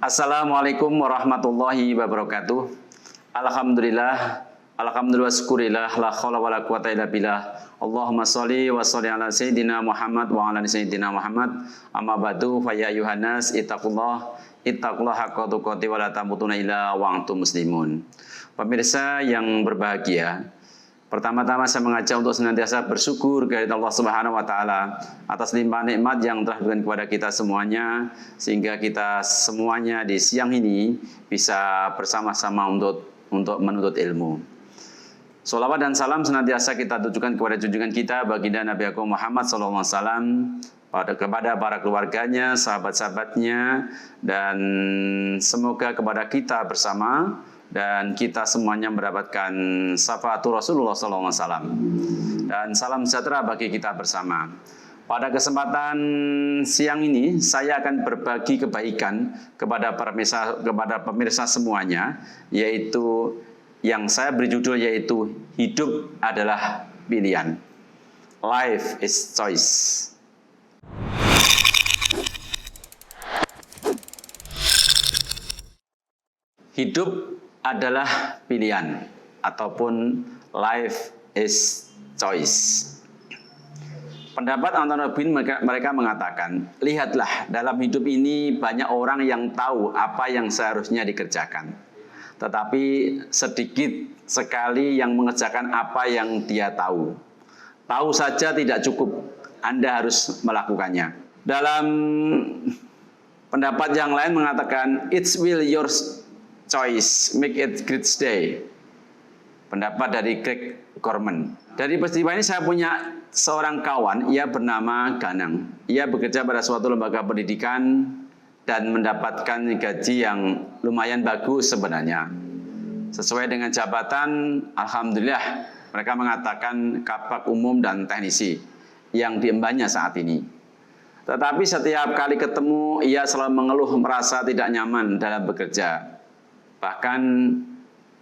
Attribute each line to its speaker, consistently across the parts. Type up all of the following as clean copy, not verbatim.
Speaker 1: Assalamualaikum warahmatullahi wabarakatuh. Alhamdulillah syukurillah, la haula wala quwata illa billah. Allahumma sholli wa sholli ala sayyidina Muhammad wa ala sayyidina Muhammad. Amma ba'du, fa ya ayuhan nas ittaqullaha haqqa tuqatih wa la tamutunna illa wa antum muslimun. Pemirsa yang berbahagia, pertama-tama saya mengajak untuk senantiasa bersyukur kepada Allah Subhanahu wa taala atas limpahan nikmat yang telah diberikan kepada kita semuanya, sehingga kita semuanya di siang ini bisa bersama-sama untuk menuntut ilmu. Sholawat dan salam senantiasa kita tujukan kepada junjungan kita baginda Nabi Agung Muhammad SAW, kepada para keluarganya, sahabat-sahabatnya, dan semoga kepada kita bersama dan kita semuanya mendapatkan syafaatul Rasulullah SAW dan salam sejahtera bagi kita bersama. Pada kesempatan siang ini saya akan berbagi kebaikan kepada pemirsa semuanya, yaitu yang saya beri judul yaitu hidup adalah pilihan. Life is choice. Hidup adalah pilihan ataupun life is choice. Pendapat Anthony Robbins mereka mengatakan, lihatlah dalam hidup ini banyak orang yang tahu apa yang seharusnya dikerjakan, tetapi sedikit sekali yang mengerjakan apa yang dia tahu. Tahu saja tidak cukup, Anda harus melakukannya. Dalam pendapat yang lain mengatakan, it's will your choice, make it great day. Pendapat dari Greg Gorman. Dari peristiwa ini saya punya seorang kawan, ia bernama Ganang. Ia bekerja pada suatu lembaga pendidikan dan mendapatkan gaji yang lumayan bagus sebenarnya. Sesuai dengan jabatan, alhamdulillah mereka mengatakan kabak umum dan teknisi yang diembannya saat ini. Tetapi setiap kali ketemu, ia selalu mengeluh merasa tidak nyaman dalam bekerja. Bahkan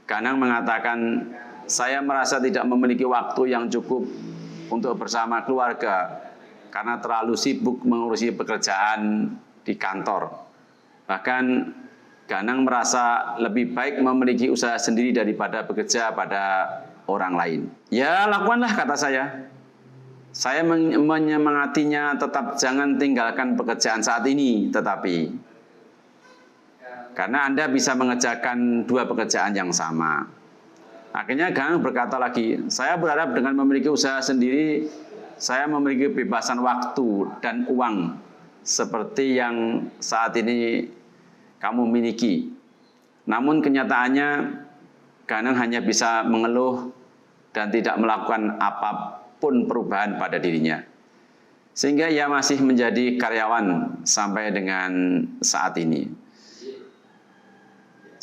Speaker 1: Ganang mengatakan, saya merasa tidak memiliki waktu yang cukup untuk bersama keluarga karena terlalu sibuk mengurusi pekerjaan di kantor. Bahkan Ganang merasa lebih baik memiliki usaha sendiri daripada bekerja pada orang lain. Ya, lakukanlah, kata saya. Saya menyemangatinya, tetap jangan tinggalkan pekerjaan saat ini, tetapi karena Anda bisa mengerjakan dua pekerjaan yang sama. Akhirnya Ganang berkata lagi, saya berharap dengan memiliki usaha sendiri, saya memiliki kebebasan waktu dan uang seperti yang saat ini kamu miliki. Namun kenyataannya Ganang hanya bisa mengeluh dan tidak melakukan apapun perubahan pada dirinya. Sehingga ia masih menjadi karyawan sampai dengan saat ini.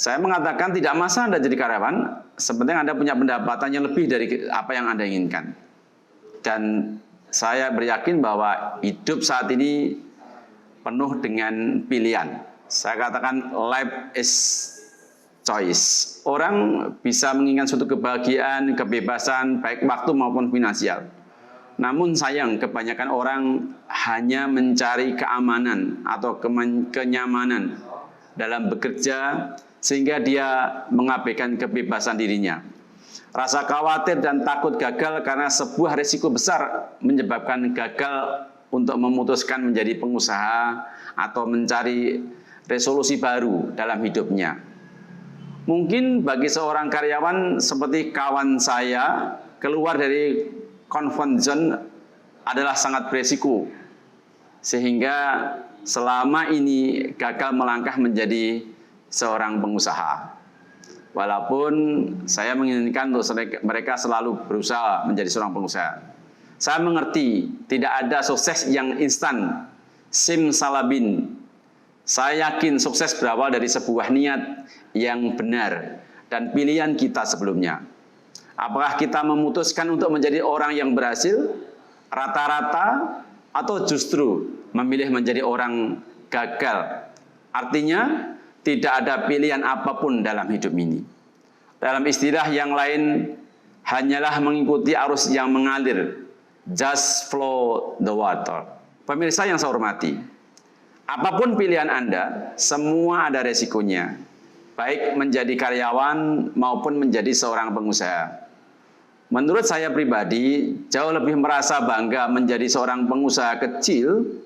Speaker 1: Saya mengatakan tidak masalah Anda jadi karyawan, sepenting Anda punya pendapatan yang lebih dari apa yang Anda inginkan. Dan saya beryakin bahwa hidup saat ini penuh dengan pilihan. Saya katakan life is choice. Orang bisa menginginkan suatu kebahagiaan, kebebasan, baik waktu maupun finansial. Namun sayang, kebanyakan orang hanya mencari keamanan atau kenyamanan dalam bekerja, sehingga dia mengabaikan kebebasan dirinya. Rasa khawatir dan takut gagal karena sebuah risiko besar menyebabkan gagal untuk memutuskan menjadi pengusaha atau mencari resolusi baru dalam hidupnya. Mungkin bagi seorang karyawan seperti kawan saya, keluar dari comfort zone adalah sangat beresiko, sehingga selama ini gagal melangkah menjadi seorang pengusaha. Walaupun saya menginginkan untuk mereka selalu berusaha menjadi seorang pengusaha. Saya mengerti tidak ada sukses yang instan, simsalabim. Saya yakin sukses berawal dari sebuah niat yang benar dan pilihan kita sebelumnya. Apakah kita memutuskan untuk menjadi orang yang berhasil, rata-rata, atau justru memilih menjadi orang gagal? Artinya tidak ada pilihan apapun dalam hidup ini. Dalam istilah yang lain, hanyalah mengikuti arus yang mengalir. Just follow the water. Pemirsa yang saya hormati, Apapun pilihan Anda, semua ada resikonya. Baik menjadi karyawan maupun menjadi seorang pengusaha. Menurut saya pribadi, jauh lebih merasa bangga menjadi seorang pengusaha kecil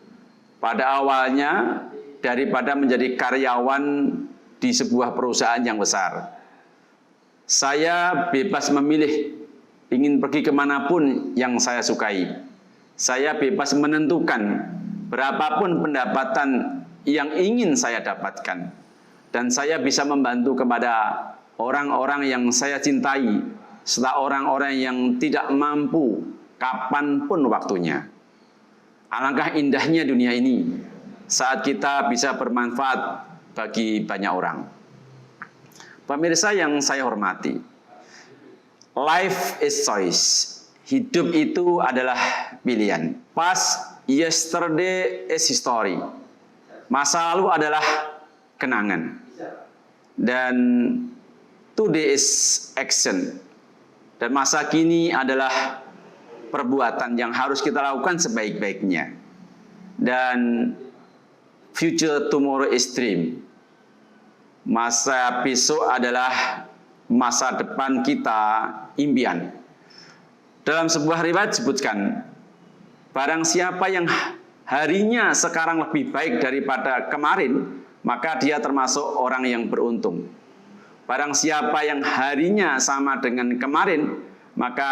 Speaker 1: pada awalnya daripada menjadi karyawan di sebuah perusahaan yang besar. Saya bebas memilih ingin pergi kemanapun yang saya sukai. Saya bebas menentukan berapapun pendapatan yang ingin saya dapatkan. Dan saya bisa membantu kepada orang-orang yang saya cintai, serta orang-orang yang tidak mampu kapanpun waktunya. Alangkah indahnya dunia ini saat kita bisa bermanfaat bagi banyak orang. Pemirsa yang saya hormati, life is choice. Hidup itu adalah pilihan. Past yesterday is history. Masa lalu adalah kenangan. Dan today is action. Dan masa kini adalah perbuatan yang harus kita lakukan sebaik-baiknya. Dan future tomorrow is dream. Masa besok adalah masa depan kita impian. Dalam sebuah riwayat disebutkan, barang siapa yang harinya sekarang lebih baik daripada kemarin, maka dia termasuk orang yang beruntung. Barang siapa yang harinya sama dengan kemarin, maka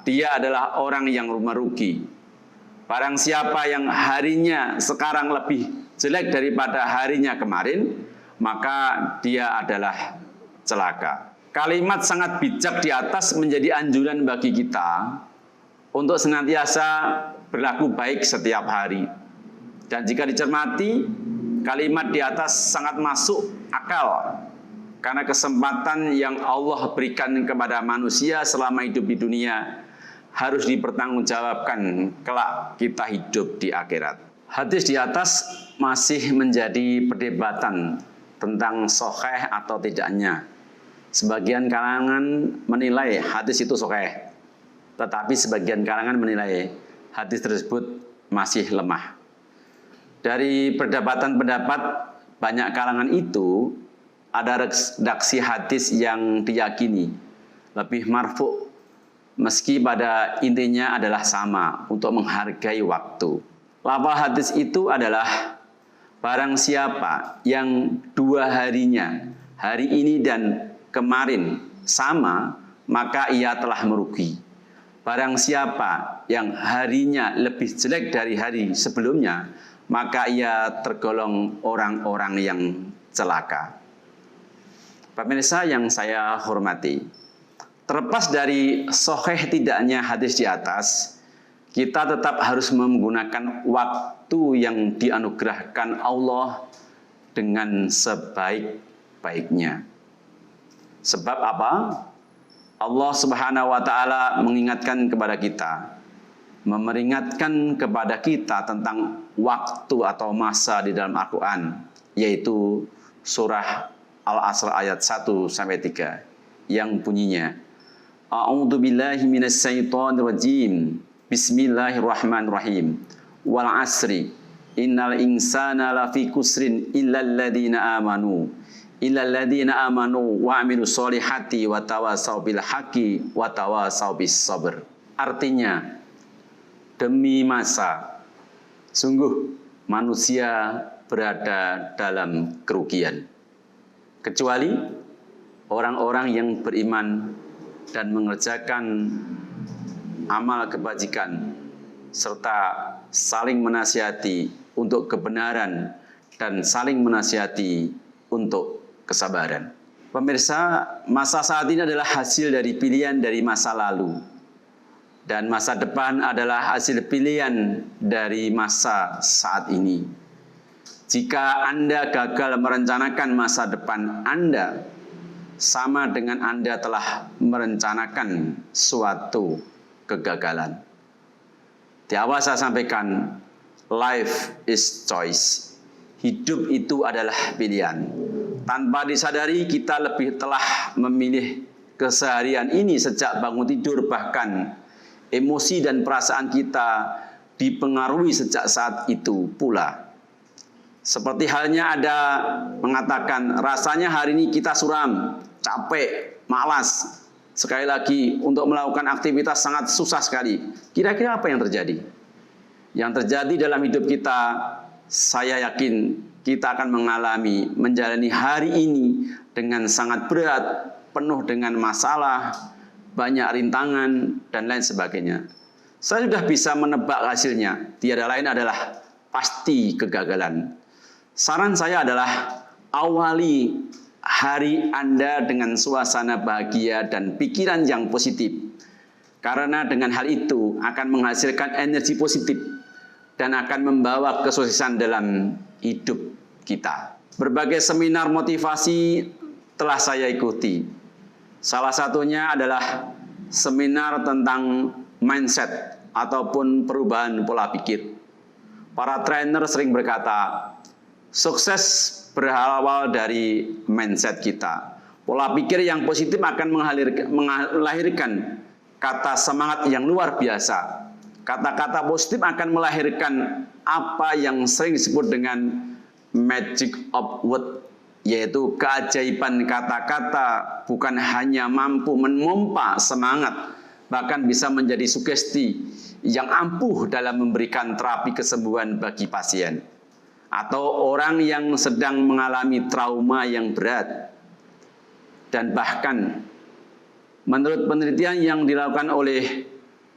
Speaker 1: dia adalah orang yang merugi. Barang siapa yang harinya sekarang lebih jelek daripada harinya kemarin, maka dia adalah celaka. Kalimat sangat bijak di atas menjadi anjuran bagi kita untuk senantiasa berlaku baik setiap hari. Dan jika dicermati, kalimat di atas sangat masuk akal. Karena kesempatan yang Allah berikan kepada manusia selama hidup di dunia harus dipertanggungjawabkan kelak kita hidup di akhirat. Hadis di atas masih menjadi perdebatan tentang sahih atau tidaknya. Sebagian kalangan menilai hadis itu sahih, tetapi sebagian kalangan menilai hadis tersebut masih lemah. Dari perdebatan pendapat banyak kalangan itu, ada redaksi hadis yang diyakini lebih marfu, meski pada intinya adalah sama untuk menghargai waktu. Lafal hadis itu adalah barang siapa yang dua harinya, hari ini dan kemarin sama, maka ia telah merugi. Barang siapa yang harinya lebih jelek dari hari sebelumnya, maka ia tergolong orang-orang yang celaka. Pemirsa yang saya hormati, terlepas dari sahih tidaknya hadis di atas, kita tetap harus menggunakan waktu yang dianugerahkan Allah dengan sebaik-baiknya. Sebab apa? Allah Subhanahu wa taala mengingatkan kepada kita, memperingatkan kepada kita tentang waktu atau masa di dalam Al-Quran, yaitu surah Al-Asr ayat 1-3 yang bunyinya, A'udzu billahi minasyaitonir rajim. Bismillahirrahmanirrahim. Wal 'asri innal insana lafi kusrin illal ladzina amanu wa 'amilus solihati wa tawasaw bil haqqi wa tawasaw bis sabr. Artinya, demi masa, sungguh manusia berada dalam kerugian, kecuali orang-orang yang beriman dan mengerjakan amal kebajikan serta saling menasihati untuk kebenaran dan saling menasihati untuk kesabaran. Pemirsa, masa saat ini adalah hasil dari pilihan dari masa lalu, dan masa depan adalah hasil pilihan dari masa saat ini. Jika Anda gagal merencanakan masa depan Anda, sama dengan Anda telah merencanakan suatu kegagalan. Di awal saya sampaikan, life is choice. Hidup itu adalah pilihan. Tanpa disadari kita lebih telah memilih keseharian ini sejak bangun tidur, bahkan emosi dan perasaan kita dipengaruhi sejak saat itu pula. Seperti halnya ada mengatakan, rasanya hari ini kita suram, capek, malas. Sekali lagi, untuk melakukan aktivitas sangat susah sekali. Kira-kira apa yang terjadi? Yang terjadi dalam hidup kita, saya yakin kita akan menjalani hari ini dengan sangat berat, penuh dengan masalah, banyak rintangan, dan lain sebagainya. Saya sudah bisa menebak hasilnya, tiada lain adalah pasti kegagalan. Saran saya adalah awali hari Anda dengan suasana bahagia dan pikiran yang positif. Karena dengan hal itu akan menghasilkan energi positif dan akan membawa kesuksesan dalam hidup kita. Berbagai seminar motivasi telah saya ikuti. Salah satunya adalah seminar tentang mindset ataupun perubahan pola pikir. Para trainer sering berkata, sukses berawal dari mindset kita. Pola pikir yang positif akan melahirkan kata semangat yang luar biasa. Kata-kata positif akan melahirkan apa yang sering disebut dengan magic of word, yaitu keajaiban kata-kata bukan hanya mampu memompa semangat, bahkan bisa menjadi sugesti yang ampuh dalam memberikan terapi kesembuhan bagi pasien atau orang yang sedang mengalami trauma yang berat. Dan bahkan menurut penelitian yang dilakukan oleh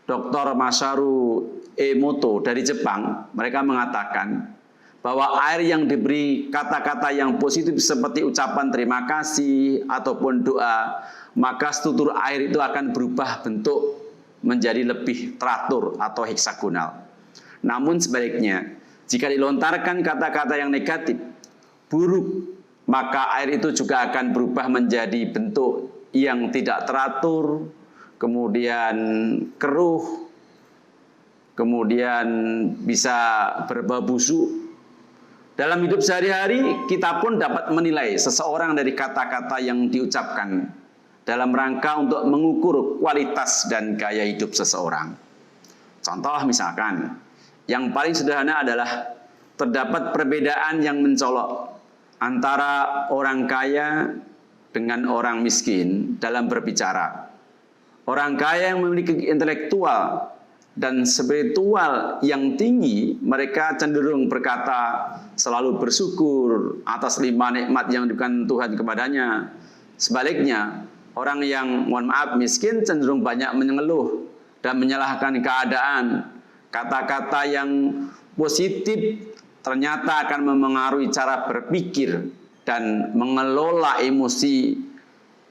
Speaker 1: Dr. Masaru Emoto dari Jepang, mereka mengatakan bahwa air yang diberi kata-kata yang positif seperti ucapan terima kasih ataupun doa, maka struktur air itu akan berubah bentuk menjadi lebih teratur atau heksagonal. Namun sebaliknya, jika dilontarkan kata-kata yang negatif, buruk, maka air itu juga akan berubah menjadi bentuk yang tidak teratur, kemudian keruh, kemudian bisa berbau busuk. Dalam hidup sehari-hari, kita pun dapat menilai seseorang dari kata-kata yang diucapkan dalam rangka untuk mengukur kualitas dan gaya hidup seseorang. Contoh misalkan, yang paling sederhana adalah terdapat perbedaan yang mencolok antara orang kaya dengan orang miskin dalam berbicara. Orang kaya yang memiliki intelektual dan spiritual yang tinggi, mereka cenderung berkata selalu bersyukur atas 5 nikmat yang diberikan Tuhan kepadanya. Sebaliknya, orang yang miskin cenderung banyak mengeluh dan menyalahkan keadaan. Kata-kata yang positif ternyata akan memengaruhi cara berpikir dan mengelola emosi.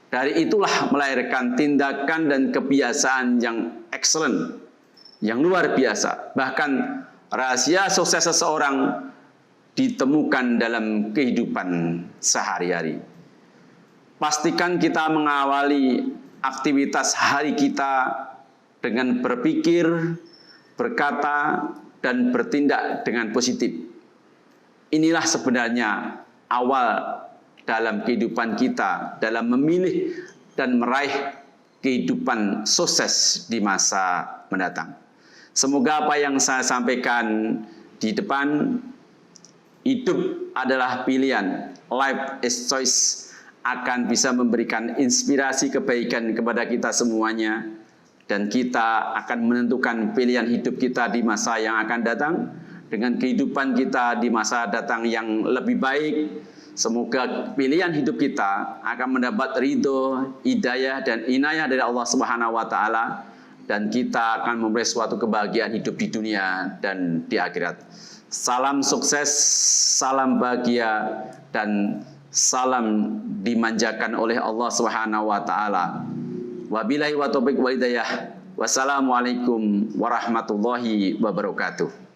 Speaker 1: Dari itulah melahirkan tindakan dan kebiasaan yang excellent, yang luar biasa. Bahkan rahasia sukses seseorang ditemukan dalam kehidupan sehari-hari. Pastikan kita mengawali aktivitas hari kita dengan berpikir, berkata, dan bertindak dengan positif. Inilah sebenarnya awal dalam kehidupan kita, dalam memilih dan meraih kehidupan sukses di masa mendatang. Semoga apa yang saya sampaikan di depan, hidup adalah pilihan, life is choice, akan bisa memberikan inspirasi kebaikan kepada kita semuanya. Dan kita akan menentukan pilihan hidup kita di masa yang akan datang, dengan kehidupan kita di masa datang yang lebih baik. Semoga pilihan hidup kita akan mendapat ridho, hidayah, dan inayah dari Allah Subhanahu wa Ta'ala, dan kita akan memperoleh suatu kebahagiaan hidup di dunia dan di akhirat. Salam sukses, salam bahagia, dan salam dimanjakan oleh Allah Subhanahu wa Ta'ala. Wabillahi wa taufiq wal hidayah. Wassalamualaikum warahmatullahi wabarakatuh.